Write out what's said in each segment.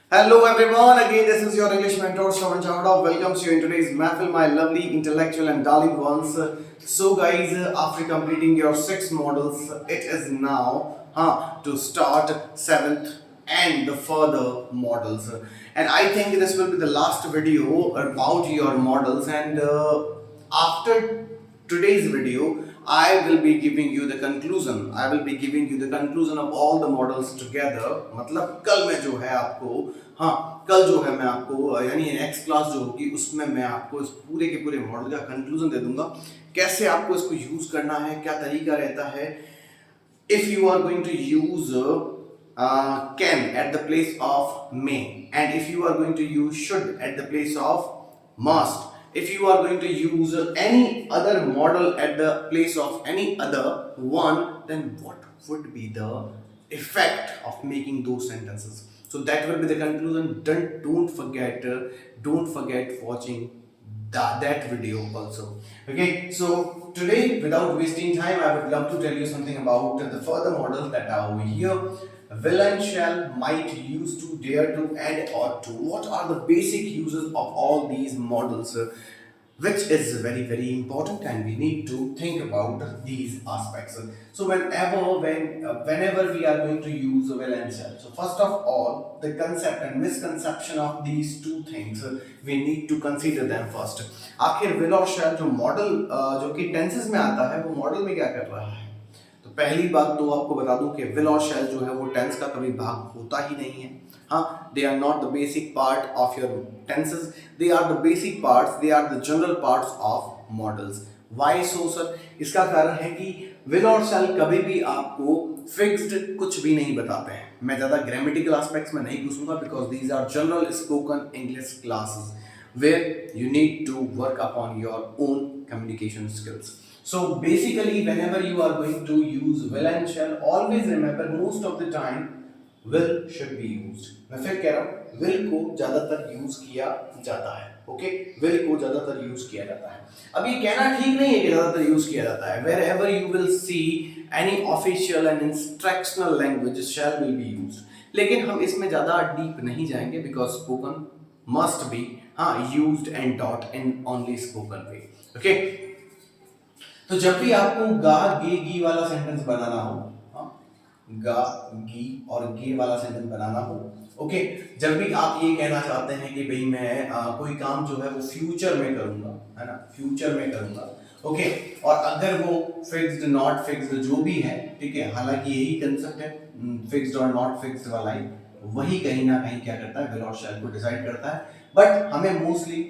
Hello everyone, again this is your English mentor Shravan Chavda. Welcomes you in today's Mahfil, my lovely intellectual and darling ones. So guys, after completing your 6 models, it is now to start 7th and the further models. And I think this will be the last video about your models, and after today's video I will be giving you the conclusion. I will be giving you the conclusion of all the models together. मतलब कल मैं जो है आपको कल जो है मैं आपको यानी नेक्स्ट क्लास जो होगी उसमें मैं आपको इस पूरे के पूरे मॉडल का कंक्लूजन दे दूंगा, कैसे आपको इसको यूज करना है, क्या तरीका रहता है. If you are going to use can at the place of may, and if you are going to use should at the place of must, if you are going to use any other model at the place of any other one, then what would be the effect of making those sentences? So that will be the conclusion. Don't forget watching that video also. Okay, so today, without wasting time, I would love to tell you something about the further models that are over here. Will and shall, might, used to, dare to, and ought to. What are the basic uses of all these models? Which is very important, and we need to think about these aspects. So whenever we are going to use will and shall, so first of all, the concept and misconception of these two things, we need to consider them first. आखिर will और shall जो model जो कि tenses में आता है, वो model में क्या कर रहा है? तो पहली बात तो आपको बता दूं कि विल और शैल जो है वो टेंस का कभी भाग होता ही नहीं है. हाँ, they are not the basic part of your tenses, they are the basic parts, they are the general parts of modals. Why so sir? इसका कारण है कि विल और शैल कभी भी आपको फिक्स्ड कुछ भी नहीं बताते हैं. मैं ज़्यादा ग्रामेटिकल एस्पेक्ट्स में नहीं घुसूंगा because these are general spoken English classes where you need to work upon your own communication skills. So basically, whenever you are going to use will and shall, always remember most of the time will should be used. मैं फिर कह रहा हूँ, will को ज़्यादातर use किया जाता है. ओके, will को ज़्यादातर यूज किया जाता है. अब ये कहना ठीक नहीं है कि ज़्यादातर यूज किया जाता है. Wherever you will see any official and instructional language, shall will be used. लेकिन हम इसमें ज़्यादा डीप नहीं जाएंगे because spoken must be used and taught in only spoken way. Okay, तो जब भी आपको गा गे गी वाला सेंटेंस बनाना हो, गा गी और गे वाला सेंटेंस बनाना हो, ओके, जब भी आप ये कहना चाहते हैं कि भाई मैं कोई काम जो है वो फ्यूचर में करूंगा, है ना, फ्यूचर में करूंगा, ओके, और अगर वो फिक्स्ड नॉट फिक्स्ड जो भी है, ठीक है, हालांकि यही कंसेप्ट है फिक्स्ड और नॉट फिक्स्ड वाला ही, वही कहीं ना कहीं क्या करता है, विल और शैल को डिसाइड करता है. बट हमें मोस्टली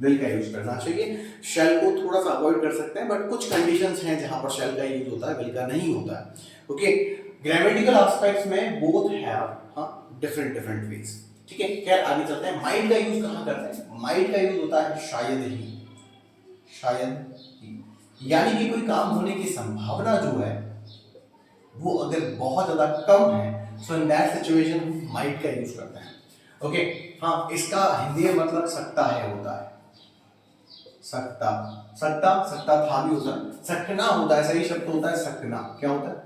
विल का यूज करना चाहिए. शैल को थोड़ा सा अवॉइड कर सकते हैं, बट कुछ कंडीशंस हैं जहां पर शैल का यूज होता है, विल का नहीं होता है. ओके, ग्रामेटिकल एस्पेक्ट्स में बोथ हैव डिफरेंट वेज. ठीक है, खैर आगे चलते हैं. माइट का यूज कहां करते हैं? माइट का यूज होता है शायद ही, शायद ही, यानी कि कोई काम होने की संभावना जो है वो अगर बहुत ज्यादा कम है, सो इन दैट सिचुएशन हम माइट का यूज करते हैं. ओके, हाँ, इसका हिंदी में मतलब सकता है होता है. सकता, सकता, सकता था भी होता है, सकना होता है, सही शब्द होता है सकना. क्या होता है?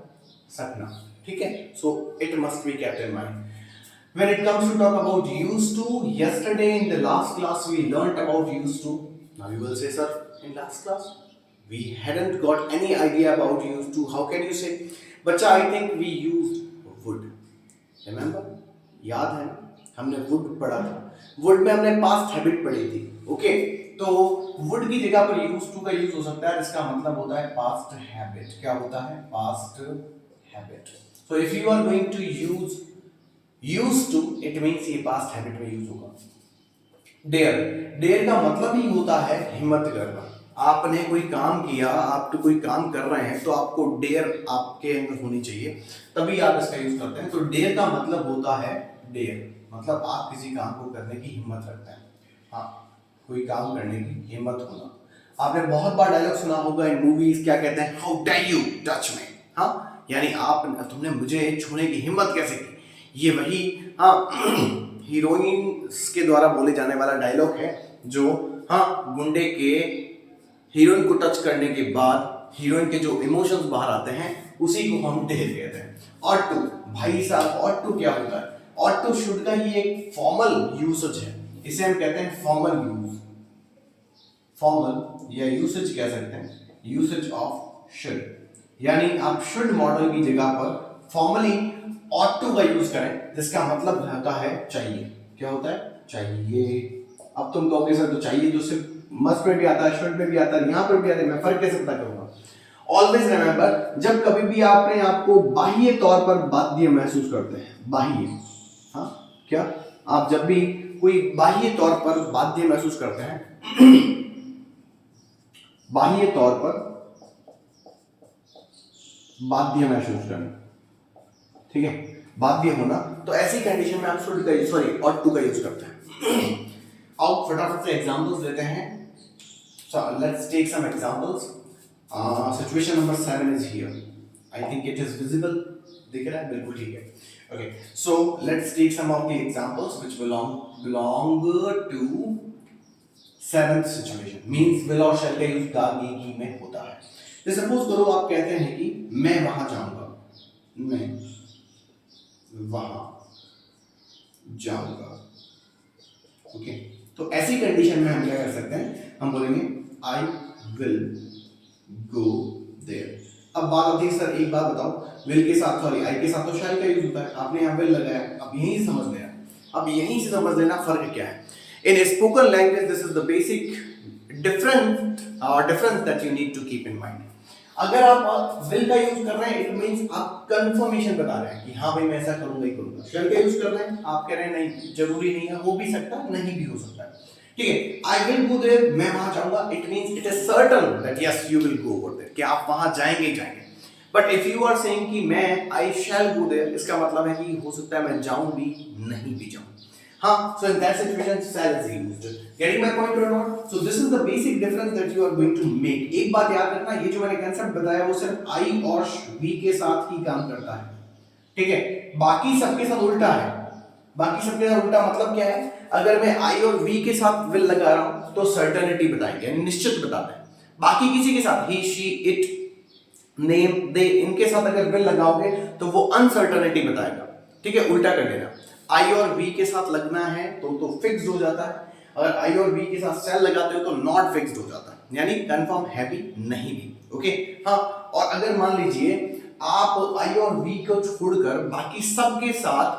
सकना. ठीक है, so it must be kept in mind. When it comes to talk about used to, yesterday in the last class we learnt about used to. Now you will say, sir, in last class we hadn't got any idea about used to. How can you say? बच्चा, I think we used would. Remember? याद है ना, हमने would पढ़ा था. Would में हमने past habit पढ़ी थी. ओके, तो वुड की जगह पर यूज टू का यूज हो सकता है, इसका मतलब होता है पास्ट हैबिट. क्या होता है? Past habit. So if you are going to use to, it means ये पास्ट हैबिट में यूज होगा. डेयर, डेयर का मतलब ही होता है हिम्मत करना. आपने कोई काम किया, आप तो कोई काम कर रहे हैं, तो आपको डेयर आपके अंदर होनी चाहिए, तभी आप इसका यूज करते हैं. तो डेयर का मतलब होता है डेयर, मतलब आप किसी काम को करने की हिम्मत रखते हैं. हाँ, कोई काम करने की हिम्मत होना. आपने बहुत बार डायलॉग सुना होगा इन मूवीज, क्या कहते हैं? How dare you touch me. हाँ, यानी तुमने मुझे छूने की हिम्मत कैसे की. ये वही हीरोइंस के द्वारा बोले जाने वाला डायलॉग है, जो गुंडे के हीरोइन को टच करने के बाद हीरोइन के जो इमोशंस बाहर आते हैं, उसी को हम डेयर कहते हैं. और टू, भाई साहब, और टू क्या होता है? ought to should का ही एक फॉर्मल यूसेज है, इसे हम कहते हैं फॉर्मल यूज, फॉर्मल या यूसेज कह सकते हैं, यूसेज ऑफ शुड। यानी आप शुड मॉडल की जगह पर फॉर्मली ought to का यूज करें, जिसका मतलब होता है चाहिए। क्या होता है? चाहिए। अब तुम कहोगे सर तो चाहिए तो सिर्फ मस्ट में भी आता है, शुड में भी आता है, यहाँ पर भी आता है, मैं फर्क कैसे पता करूंगा? ऑलवेज रिमेंबर, जब कभी भी आपने आपको बाह्य तौर पर बाध्य महसूस करते हैं, बाह्य, हाँ क्या, आप जब भी कोई बाह्य तौर पर बाध्य महसूस करते हैं बाह्य तौर पर बाध्य महसूस करना, ठीक है, बाध्य होना, तो ऐसी कंडीशन में आप शुड का सॉरी ought to का यूज करते हैं। अब फटाफट से एग्जांपल्स लेते हैं। So let's take some examples. Situation number 7 is here. I think it is visible. दिख रहा है? बिल्कुल ठीक है। Okay. So let's take some of the examples which belong to 7th situation. Means will और shall का यूज गागी में होता है। जैसे सपोज करो आप कहते हैं कि मैं वहां जाऊंगा, मैं वहां जाऊंगा। ओके, तो ऐसी कंडीशन में हम क्या कर सकते हैं? हम बोलेंगे आई विल गो देयर। अब बात आती है सर एक बात बताओ, विल के साथ सॉरी आई के साथ तो शैल का यूज होता है, आपने यहाँ विल लगाया, अब यहीं से समझ लेना, अब यहीं से समझ लेना फर्क क्या है। In spoken language this is the basic difference that you need to keep in mind. अगर आप विल का यूज कर रहे हैं इट मींस आप कंफर्मेशन बता रहे हैं कि हाँ भाई मैं ऐसा करूंगा ही करूंगा। शैल का यूज कर रहे हैं, आप कह रहे हैं नहीं जरूरी नहीं है, हो भी सकता है नहीं भी हो सकता है, ठीक है। आई विल गो देयर, मैं वहां जाऊंगा, it means it is certain that yes you will go over there, कि आप वहां जाएंगे ही जाएंगे। But if you are saying कि मैं आई शैल गो देयर, इसका मतलब है कि हो सकता है मैं जाऊं भी नहीं भी जाऊं। हाँ, so in that situation shall is used. Getting my point or not? So this is the basic difference that you are going to make. एक बात याद रखना, ये जो मैंने concept बताया वो सिर्फ I और we के साथ ही काम करता है, ठीक है। बाकी सबके साथ उल्टा है। बाकी सबके साथ उल्टा मतलब क्या है? अगर मैं I और we के साथ will लगा रहा हूं तो सर्टेनिटी बताएंगे, यानी निश्चित बताते हैं। बाकी किसी के साथ he, she, it, name, they, इनके साथ अगर will लगाओगे तो वो अनसर्टेनिटी बताएगा, ठीक है। उल्टा कर लेना, आई और वी के साथ लगना है तो फिक्स्ड हो जाता है, अगर आई और वी के साथ शैल लगाते हो तो नॉट फिक्स्ड हो जाता है, यानी कंफर्म है भी नहीं भी, ओके। हाँ, और अगर मान लीजिए आप आई और वी को छोड़कर बाकी सब के साथ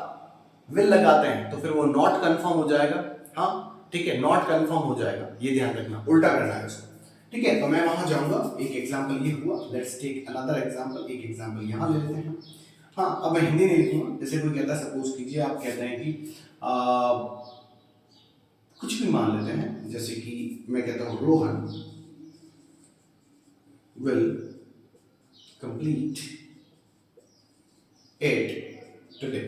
विल लगाते हैं तो फिर वो नॉट कंफर्म हो जाएगा, हाँ ठीक है, नॉट कंफर्म हो जाएगा, ये ध्यान रखना, उल्टा करना है उसको, ठीक है। तो मैं वहां जाऊंगा, एक एग्जांपल ये हुआ। लेट्स टेक अनदर एग्जांपल, एक एग्जांपल यहां ले लेते हैं। हाँ, अब मैं हिंदी नहीं लिखूंगा, जैसे कोई कहता है, सपोज कीजिए आप कहते हैं कि कुछ भी मान लेते हैं, जैसे कि मैं कहता हूं Rohan will complete it today,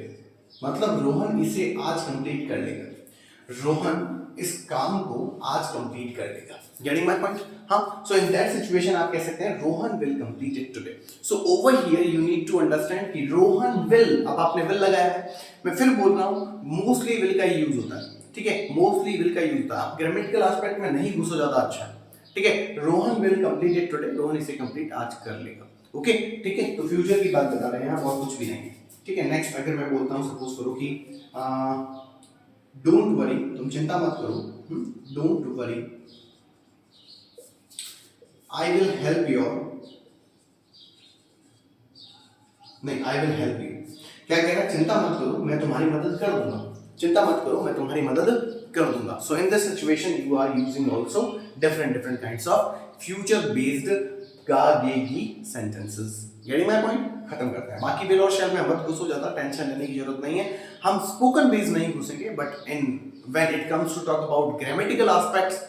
मतलब रोहन इसे आज कंप्लीट कर लेगा, रोहन इस काम को आज कंप्लीट कर लेगा। Getting my point? हाँ, सो इन दैट सिचुएशन आप कह सकते हैं Rohan will complete it today. So over here you need to understand कि रोहन विल, अब आपने विल लगाया है, मैं फिर बोल रहा हूं मोस्टली विल का ही यूज होता है, ठीक है, मोस्टली विल का यूज होता है, आप ग्रामेटिकल एस्पेक्ट में नहीं घुसो ज्यादा, अच्छा ठीक है। Rohan will complete it today, Rohan इसे कंप्लीट आज कर लेगा, ओके ठीक है। तो फ्यूचर की बात बता रहे हैं आप, और कुछ भी नहीं है, ठीक है। नेक्स्ट अगर मैं बोलता हूं, सपोज करो कि डोंट वरी, तुम चिंता मत करो, don't worry, I will help your, नहीं आई विल हेल्प यू, क्या कह रहा है? चिंता मत करो मैं तुम्हारी मदद कर दूंगा, चिंता मत करो मैं तुम्हारी मदद कर दूंगा। So in this situation you are using also different kinds of future based गागेगी सेंटेंसेस। Getting my point? खत्म करते हैं, बाकी विल और शैल में मत घुसो, ज्यादा टेंशन लेने की जरूरत नहीं है, हम स्पोकन बेस नहीं घुसेंगे, but in when it comes to talk about grammatical aspects,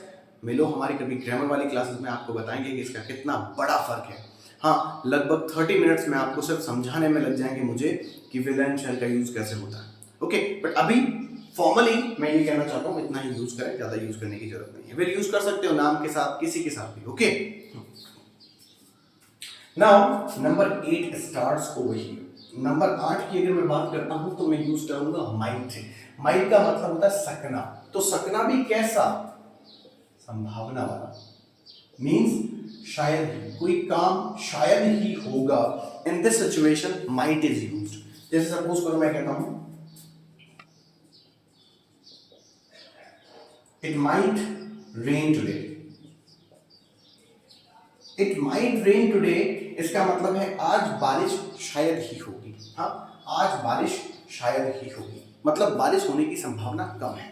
मिलो हमारी कभी ग्रामर वाली क्लासेस में, आपको बताएंगे कि इसका कितना बड़ा फर्क है। हाँ, लगभग 30 मिनट्स में आपको सिर्फ समझाने में लग जाएंगे मुझे कि विल एंड शैल का यूज कैसे होता है, ओके। बट अभी फॉर्मली मैं ये कहना चाहता हूँ इतना ही यूज करें, ज्यादा यूज करने की जरूरत नहीं है। विल यूज कर सकते हो नाम के साथ, किसी के साथ भी, okay. Now number 8 starts over here. Number 8 की अगर मैं बात करता हूं तो मैं यूज करूंगा माइट। माइट का मतलब होता है सकना, तो सकना भी कैसा? संभावना वाला, मींस शायद ही, कोई काम शायद ही होगा। इन this situation might is used. जैसे सपोज करो मैं कहता हूं It might rain today. It might rain today इसका मतलब है आज बारिश शायद ही होगी। हाँ, आज बारिश शायद ही होगी, मतलब बारिश होने की संभावना कम है।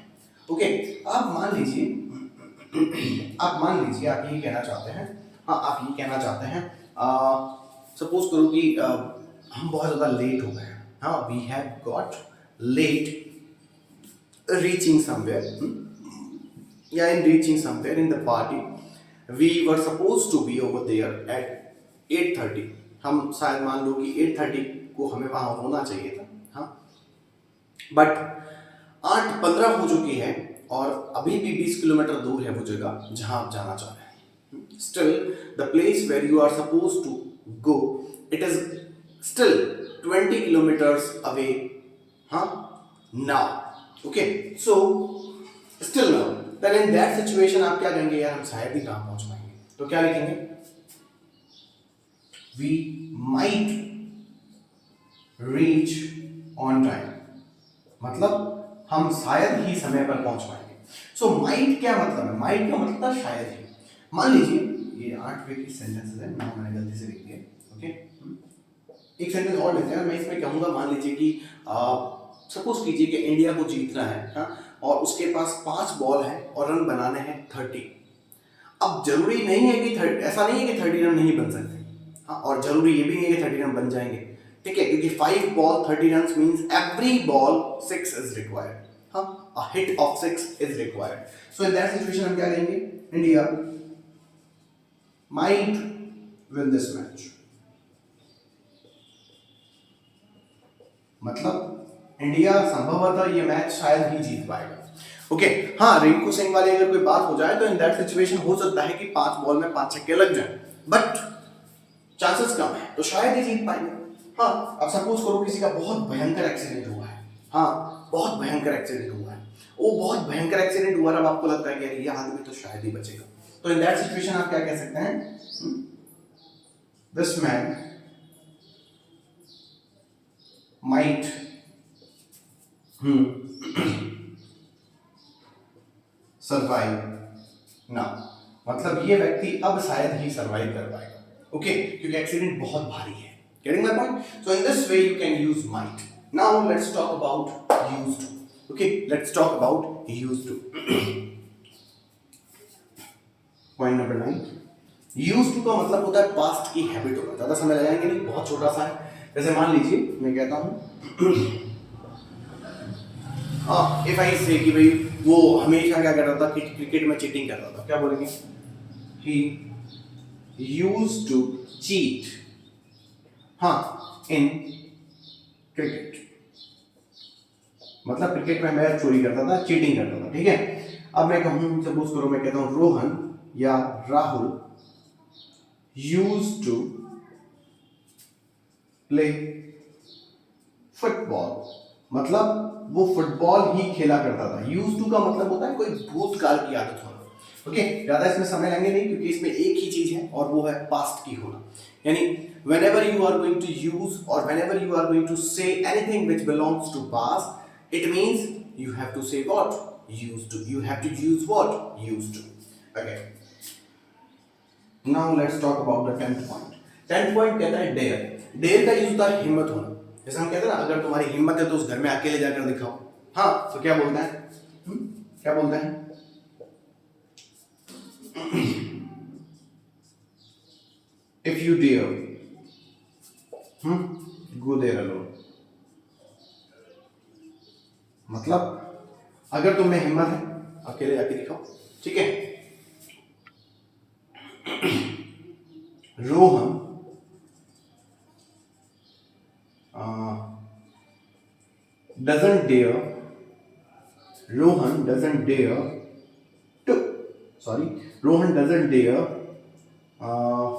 ओके, आप मान लीजिए आप ये कहना चाहते हैं, हाँ आप ये कहना चाहते हैं, सपोज करो कि हम बहुत ज़्यादा लेट हो गए हैं। हाँ, we have got late reaching somewhere, या in reaching somewhere in the party we were suppose to be over there at 8:30। हम शायद मान लो कि 8:30 को हमें वहाँ होना चाहिए था, हाँ, बट 8:15 हो चुकी है और अभी भी 20 किलोमीटर दूर है वो जगह जहाँ आप जाना चाह रहे हैं। Still the place where you are suppose to go, it is still 20 kilometres away, हाँ, now. Okay, so still now, then in that situation आप क्या कहेंगे, यार हम शायद ही कहाँ पहुंच पाएंगे, तो क्या लिखेंगे, we might reach on time, मतलब हम शायद ही समय पर पहुंच पाएंगे। सो माइट क्या मतलब है, माइट का मतलब था शायद ही। मान लीजिए ये 8वें की सेंटेंसेस है, नाम मैंने गलती से लिख दिया। ओके, एक सेंटेंस और लेते हैं, मैं इसमें कहूंगा, मान लीजिए कि सपोज कीजिए कि इंडिया को जीतना है, हाँ, और उसके पास 5 बॉल है और रन बनाने हैं 30। अब जरूरी नहीं है कि ऐसा नहीं है कि 30 रन नहीं बन सकते, हाँ, और जरूरी ये भी नहीं है कि 30 रन बन जाएंगे, ठीक है, क्योंकि 5 ball 30 run means every ball 6 is required, हाँ, a hit of 6 is required. So in that situation हम क्या कहेंगे, India might win this match, मतलब इंडिया संभवतः ये मैच शायद ही जीत पाएगा। ओके, हाँ, रिंकू सिंह वाली अगर कोई बात हो जाए तो इन दैट सिचुएशन हो सकता है कि 5 बॉल में 5 छक्के लग जाएं, बट चांसेस कम है, तो शायद ही जीत पाएंगे। हाँ, अब सपोज करो किसी का बहुत भयंकर एक्सीडेंट हुआ है, हाँ, बहुत भयंकर एक्सीडेंट हुआ है, वो बहुत भयंकर एक्सीडेंट हुआ, अब आपको लगता है कि ये आदमी तो शायद ही बचेगा, तो इन दैट सिचुएशन आप क्या कह सकते हैं, this man might survive now, मतलब ये व्यक्ति अब शायद ही सर्वाइव कर पाएगा। ओके, क्योंकि एक्सीडेंट बहुत भारी है। Getting my point? So in this way you can use might. Now let's talk about used to. Okay, let's talk about used to. Point number 9. Used to का मतलब होता है पास्ट की हैबिट होना। ज़्यादा समय लगाएंगे नहीं, बहुत छोटा सा है। जैसे मान लीजिए मैं कहता हूँ इफ आई से कि भाई वो हमेशा क्या कर रहा था कि क्रिकेट में चीटिंग कर रहा था, क्या बोलेंगे, he used to cheat, हाँ, इन क्रिकेट, मतलब क्रिकेट में मैच चोरी करता था, चीटिंग करता था, ठीक है। अब मैं कहूँ, सपोज करो मैं कहता हूँ रोहन या Rahul used to play football, मतलब वो फुटबॉल ही खेला करता था। यूज टू का मतलब होता है कोई भूतकाल की आदत होना। ओके, ज्यादा इसमें समय लेंगे नहीं क्योंकि इसमें एक ही चीज है और वो है पास्ट की होना। यानी whenever you are going to use or whenever you are going to say anything which belongs to past, it means you have to say what? Used to. You have to use what? Used to. Okay. Now let's talk about the 10th point. 10th point कहता है dare. Dare का use होता है हिम्मत होना। जैसे हम कहते हैं ना, अगर तुम्हारी हिम्मत है तो उस घर में अकेले जाकर दिखाओ। हाँ, तो क्या बोलता है? क्या बोलता है? If you dare, go there alone. मतलब अगर तुम्हें हिम्मत है अकेले जाके दिखाओ, ठीक है। Rohan doesn't dare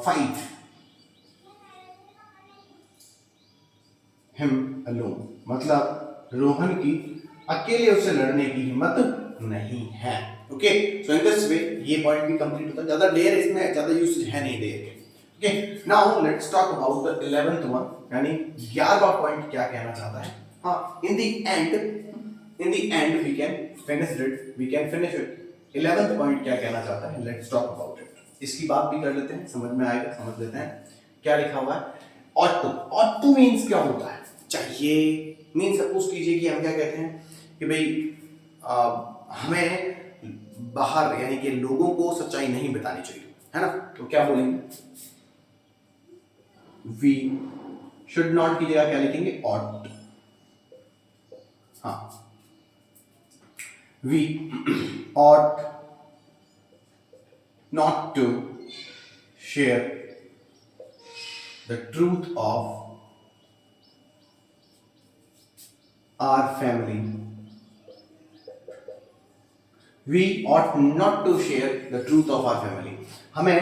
fight him alone, मतलब रोहन की अकेले उससे लड़ने की हिम्मत नहीं है। Okay, so in this way ये पॉइंट भी कंप्लीट होता है। ज्यादा डेयर इसमें ज्यादा यूसेज है नहीं डेयर के। Okay, now let's talk about the 11th one, यानी 11वां पॉइंट क्या कहना चाहता है। हाँ, in the end we can finish it, 11th point क्या कहना चाहता है, लेट्स टॉक अबाउट इट। इसकी बात भी कर लेते हैं, समझ में आएगा, समझ लेते हैं क्या लिखा हुआ है। Ought to, ought to means क्या होता है, चाहिए मीन्स सपोज कीजिए कि हम क्या कहते हैं कि भाई हमें बाहर यानी कि लोगों को सच्चाई नहीं बतानी चाहिए, है ना, तो क्या बोलेंगे, वी शुड नॉट की जगह क्या लिखेंगे, ऑट। हाँ, we ought not to share the truth of our family. We ought not to share the truth of our family. हमें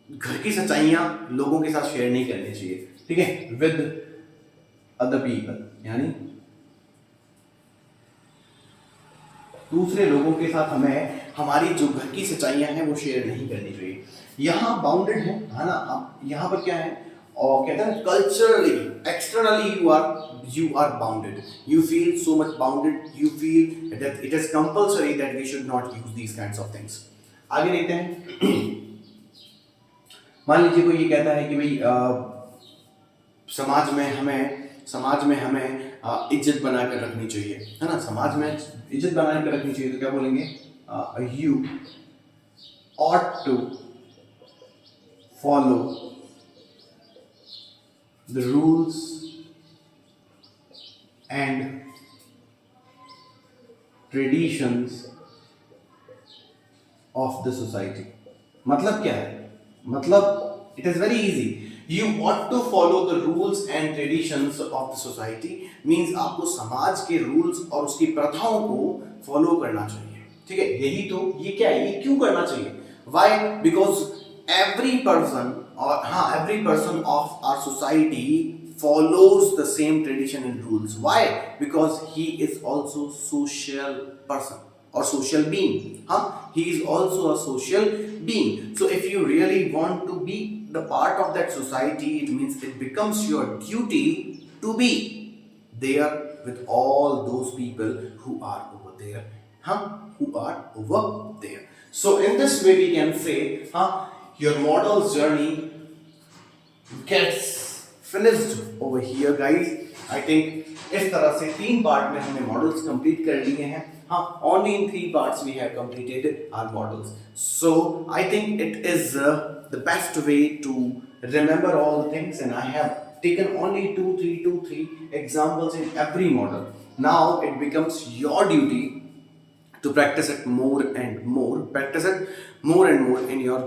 घर की सच्चाइयां लोगों के साथ शेयर नहीं करनी चाहिए, ठीक है, विद अदर पीपल, यानी दूसरे लोगों के साथ हमें हमारी जो घर की सच्चाइयां हैं वो शेयर नहीं करनी चाहिए। यहाँ बाउंडेड है ना, अब यहाँ पर क्या है, और कहते हैं culturally, externally you are bounded, you feel so much bounded, you feel that it is compulsory that we should not use these kinds of things. आगे देखते हैं। मान लीजिए कोई ये कहता है कि भाई समाज में हमें इज्जत बनाकर रखनी चाहिए, है ना, समाज में इज्जत बनाकर रखनी चाहिए, तो क्या बोलेंगे, you ought to follow the rules and traditions of the society। मतलब क्या है, मतलब it is very easy, you ought to follow the rules and traditions of the society means आपको समाज के रूल्स और उसकी प्रथाओं को फॉलो करना चाहिए, ठीक है। यही तो, ये क्या है, ये क्यों करना चाहिए, why, because every person of our society follows the same tradition and rules। Why? Because he is also social person or social being, he is also a social being। So if you really want to be the part of that society, it means it becomes your duty to be there with all those people who are over there, who are over there। So in this way we can say your model's journey gets finished over here guys। I think इस तरह से 3 part में हमने models complete कर लिए हैं। Only in 3 parts we have completed our models। So I think it is the best way to remember all the things, and I have taken only 2-3 examples in every model। Now it becomes your duty to practice it more and more in your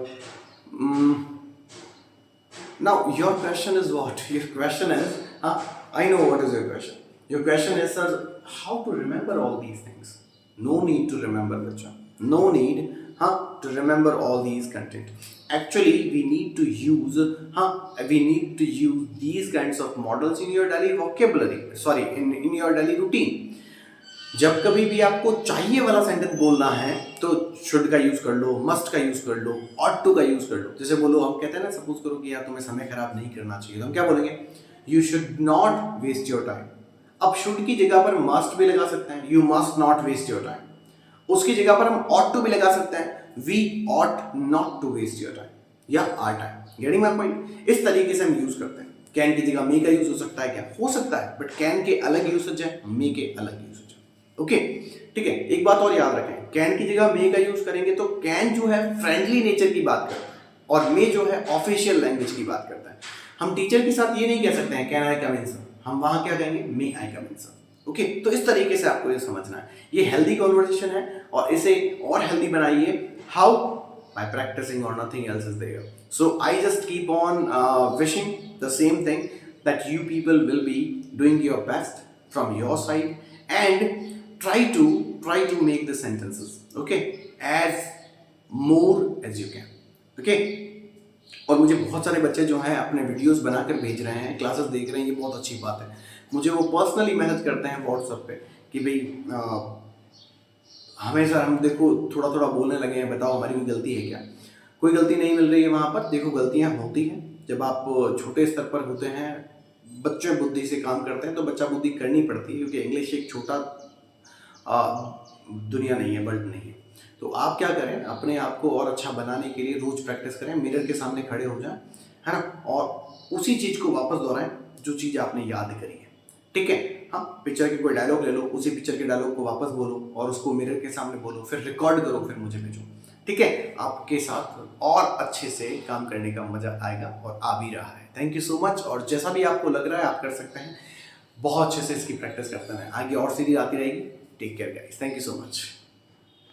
now your question is what? Your question is, I know what is your question. Your question is, sir, how to remember all these things? No need to remember, bacha. No need to remember all these content। Actually we need to use these kinds of models in your daily vocabulary, sorry, in your daily routine। जब कभी भी आपको चाहिए वाला sentence बोलना है तो should का यूज कर लो, मस्ट का यूज कर लो, ऑट टू का यूज कर लो। जैसे बोलो, हम कहते हैं ना, सपोज करो कि यार तुम्हें समय खराब नहीं करना चाहिए, तो हम क्या बोलेंगे, you should not waste your time. अब शुड की जगह पर मस्ट भी लगा सकते हैं, you must not waste your time. उसकी जगह पर हम ऑट टू भी लगा सकते हैं, we ought not to waste your time, या our time. Getting my point? इस तरीके से हम यूज करते हैं। कैन की जगह मे का यूज हो सकता है, क्या हो सकता है, बट कैन के अलग यूसेज है, मे के अलग यूसेज है। ओके, ठीक है। एक बात और याद रखें, कैन की जगह मे का यूज करेंगे तो कैन जो है फ्रेंडली नेचर की बात करता है और मे जो है ऑफिशियल लैंग्वेज की बात करता है। हम टीचर के साथ ये नहीं कह सकते हैं can I come in sir, हम वहां क्या कहेंगे, मे आई कम इन सर। ओके, तो इस तरीके से आपको ये समझना है। ये हेल्दी कॉन्वर्सेशन है और इसे और हेल्दी बनाइए। हाउ? बाय प्रैक्टिसिंग और nothing else is there. So I just keep on wishing the same thing that you people will be doing your best from your side and try to make the sentences okay as more as you can। okay, और मुझे बहुत सारे बच्चे जो हैं अपने videos बनाकर भेज रहे हैं, क्लासेस देख रहे हैं, ये बहुत अच्छी बात है। मुझे वो पर्सनली मैसेज करते हैं व्हाट्सएप पे कि भाई हमेशा हम देखो थोड़ा थोड़ा बोलने लगे हैं, बताओ हमारी कोई गलती है क्या? कोई गलती नहीं मिल रही है वहाँ पर। देखो, गलतियाँ होती हैं जब आप छोटे स्तर पर होते हैं, बच्चे बुद्धि से काम करते हैं तो बच्चा बुद्धि करनी पड़ती है, क्योंकि इंग्लिश एक छोटा दुनिया नहीं है, वर्ल्ड नहीं है। तो आप क्या करें, अपने आप को और अच्छा बनाने के लिए रोज प्रैक्टिस करें, मिरर के सामने खड़े हो जाएं, है ना, और उसी चीज को वापस दोहराएं जो चीज आपने याद करी है। ठीक है, हाँ, पिक्चर की कोई डायलॉग ले लो, उसी पिक्चर के डायलॉग को वापस बोलो और उसको मिरर के सामने बोलो, फिर रिकॉर्ड करो, फिर मुझे भेजो। ठीक है, आपके साथ और अच्छे से काम करने का मजा आएगा और आ भी रहा है। Thank you so much. और जैसा भी आपको लग रहा है आप कर सकते हैं, बहुत अच्छे से इसकी प्रैक्टिस करते हैं, आगे और सीरीज आती रहेगी। Take care guys, thank you so much.